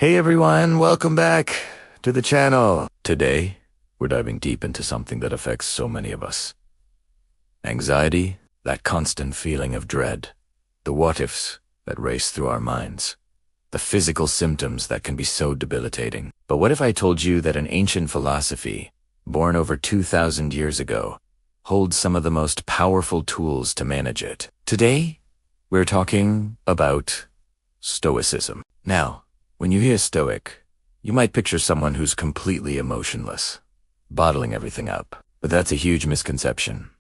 Hey everyone, welcome back to the channel. Today, we're diving deep into something that affects so many of us. Anxiety, that constant feeling of dread, the what-ifs that race through our minds, the physical symptoms that can be so debilitating. But what if I told you that an ancient philosophy, born over 2,000 years ago, holds some of the most powerful tools to manage it? Today, we're talking about Stoicism. Now, when you hear Stoic, you might picture someone who's completely emotionless, bottling everything up. But that's a huge misconception.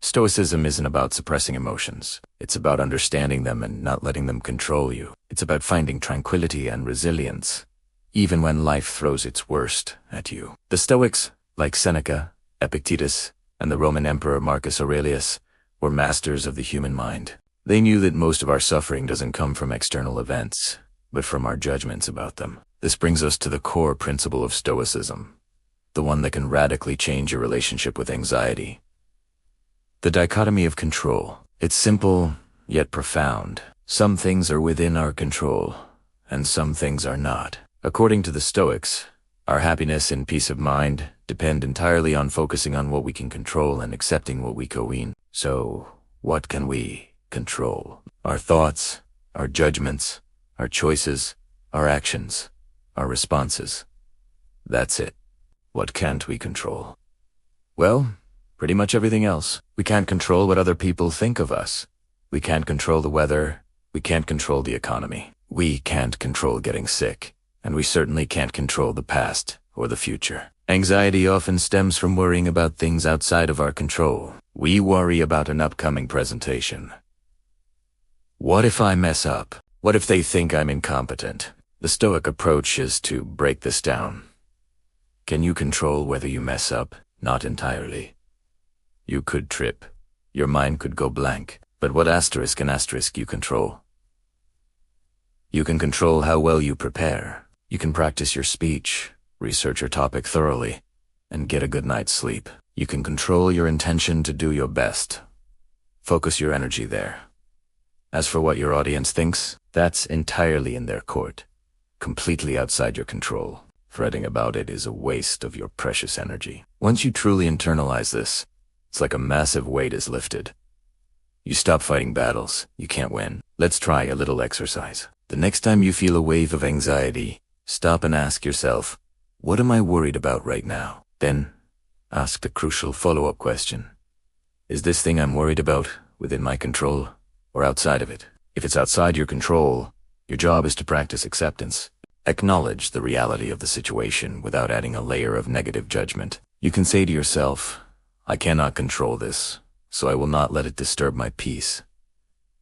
Stoicism isn't about suppressing emotions. It's about understanding them and not letting them control you. It's about finding tranquility and resilience, even when life throws its worst at you. The Stoics, like Seneca, Epictetus, and the Roman Emperor Marcus Aurelius, were masters of the human mind. They knew that most of our suffering doesn't come from external events, but from our judgments about them. This brings us to the core principle of Stoicism, the one that can radically change your relationship with anxiety. The dichotomy of control. It's simple, yet profound. Some things are within our control, and some things are not. According to the Stoics, our happiness and peace of mind depend entirely on focusing on what we can control and accepting what we can't. So, what can we control? Our thoughts, our judgments, our choices, our actions, our responses. That's it. What can't we control? Well, pretty much everything else. We can't control what other people think of us. We can't control the weather. We can't control the economy. We can't control getting sick. And we certainly can't control the past or the future. Anxiety often stems from worrying about things outside of our control. We worry about an upcoming presentation. What if I mess up? What if they think I'm incompetent? The Stoic approach is to break this down. Can you control whether you mess up? Not entirely. You could trip. Your mind could go blank. But what asterisk you control? You can control how well you prepare. You can practice your speech, research your topic thoroughly, and get a good night's sleep. You can control your intention to do your best. Focus your energy there. As for what your audience thinks, that's entirely in their court, completely outside your control. Fretting about it is a waste of your precious energy. Once you truly internalize this, it's like a massive weight is lifted. You stop fighting battles you can't win. Let's try a little exercise. The next time you feel a wave of anxiety, stop and ask yourself, what am I worried about right now? Then, ask the crucial follow-up question. Is this thing I'm worried about within my control or outside of it? If it's outside your control, your job is to practice acceptance. Acknowledge the reality of the situation without adding a layer of negative judgment. You can say to yourself, I cannot control this, so I will not let it disturb my peace.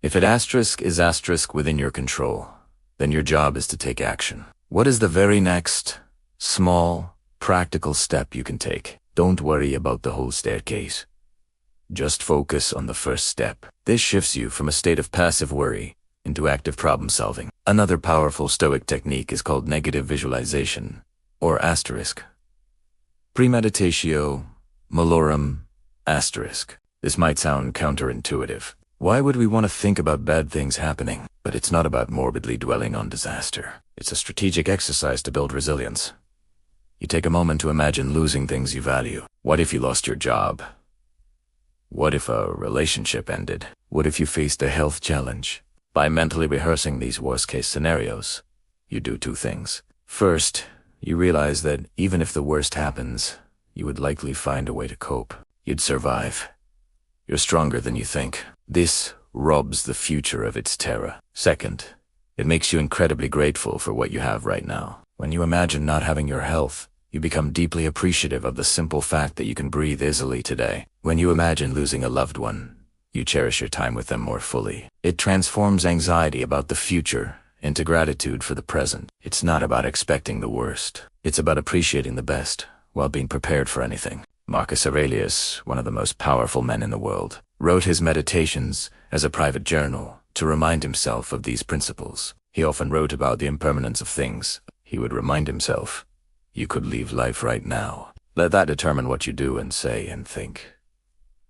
If it is within your control, then your job is to take action. What is the very next, small, practical step you can take? Don't worry about the whole staircase. Just focus on the first step. This shifts you from a state of passive worry into active problem solving. Another powerful Stoic technique is called negative visualization, or asterisk. Premeditatio malorum asterisk. This might sound counterintuitive. Why would we want to think about bad things happening? But it's not about morbidly dwelling on disaster. It's a strategic exercise to build resilience. You take a moment to imagine losing things you value. What if you lost your job? What if a relationship ended? What if you faced a health challenge? By mentally rehearsing these worst-case scenarios, you do two things. First, you realize that even if the worst happens, you would likely find a way to cope. You'd survive. You're stronger than you think. This robs the future of its terror. Second, it makes you incredibly grateful for what you have right now. When you imagine not having your health, you become deeply appreciative of the simple fact that you can breathe easily today. When you imagine losing a loved one, you cherish your time with them more fully. It transforms anxiety about the future into gratitude for the present. It's not about expecting the worst. It's about appreciating the best while being prepared for anything. Marcus Aurelius, one of the most powerful men in the world, wrote his meditations as a private journal to remind himself of these principles. He often wrote about the impermanence of things. He would remind himself, you could leave life right now. Let that determine what you do and say and think.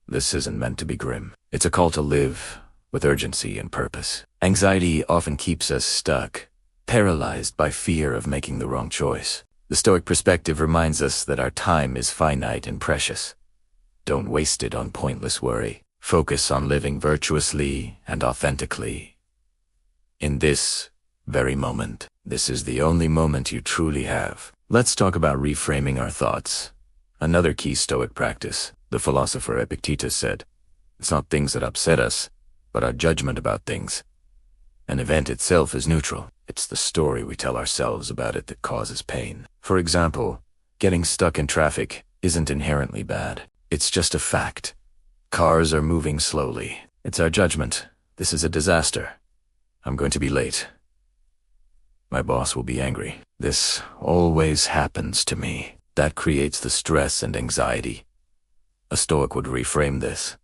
This isn't meant to be grim. It's a call to live with urgency and purpose. Anxiety often keeps us stuck paralyzed by fear of making the wrong choice. The Stoic perspective reminds us that our time is finite and precious. Don't waste it on pointless worry. Focus on living virtuously and authentically. In this very moment, this is the only moment you truly have. Let's talk about reframing our thoughts. Another key Stoic practice. The philosopher Epictetus said, "It's not things that upset us, but our judgment about things. An event itself is neutral. It's the story we tell ourselves about it that causes pain." For example, getting stuck in traffic isn't inherently bad. It's just a fact. Cars are moving slowly. It's our judgment. This is a disaster. I'm going to be late. My boss will be angry. This always happens to me. That creates the stress and anxiety. A Stoic would reframe this.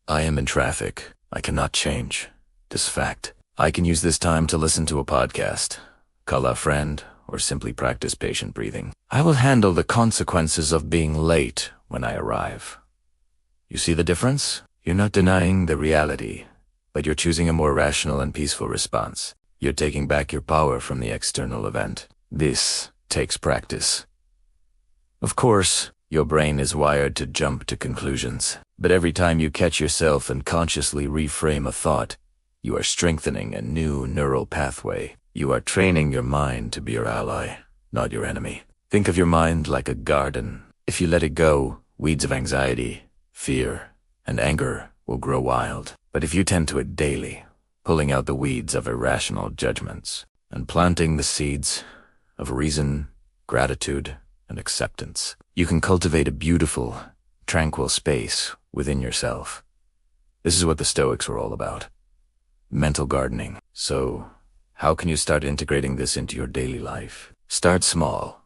I am in traffic. I cannot change this fact. I can use this time to listen to a podcast, call a friend, or simply practice patient breathing. I will handle the consequences of being late when I arrive. You see the difference? You're not denying the reality, but you're choosing a more rational and peaceful response. You're taking back your power from the external event. This takes practice. Of course, your brain is wired to jump to conclusions, but every time you catch yourself and consciously reframe a thought, you are strengthening a new neural pathway. You are training your mind to be your ally, not your enemy. Think of your mind like a garden. If you let it go, weeds of anxiety, fear, and anger will grow wild. But if you tend to it daily, pulling out the weeds of irrational judgments and planting the seeds of reason, gratitude, and acceptance, you can cultivate a beautiful, tranquil space within yourself. This is what the Stoics were all about. Mental gardening. So, how can you start integrating this into your daily life? Start small.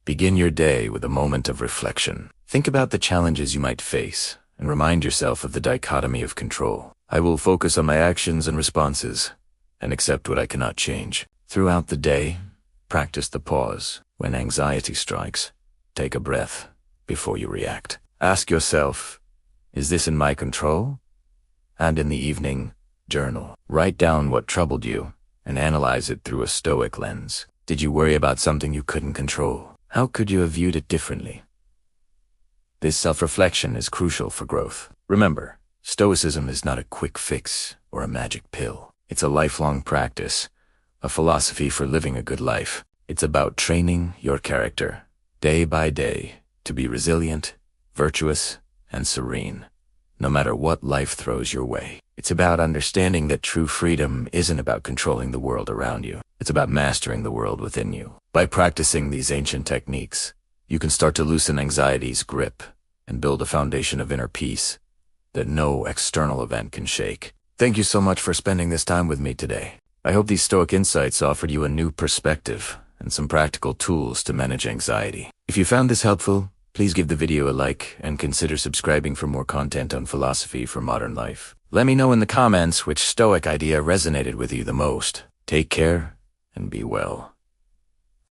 Begin your day with a moment of reflection. Think about the challenges you might face and remind yourself of the dichotomy of control. I will focus on my actions and responses and accept what I cannot change. Throughout the day, practice the pause. When anxiety strikes, take a breath before you react. Ask yourself, is this in my control? And in the evening, journal. Write down what troubled you and analyze it through a Stoic lens. Did you worry about something you couldn't control? How could you have viewed it differently? This self-reflection is crucial for growth. Remember, Stoicism is not a quick fix or a magic pill. It's a lifelong practice, a philosophy for living a good life. It's about training your character, day by day, to be resilient, virtuous, and serene, no matter what life throws your way. It's about understanding that true freedom isn't about controlling the world around you. It's about mastering the world within you. By practicing these ancient techniques, you can start to loosen anxiety's grip and build a foundation of inner peace that no external event can shake. Thank you so much for spending this time with me today. I hope these Stoic insights offered you a new perspective and some practical tools to manage anxiety. If you found this helpful, please give the video a like and consider subscribing for more content on philosophy for modern life. Let me know in the comments which Stoic idea resonated with you the most. Take care and be well.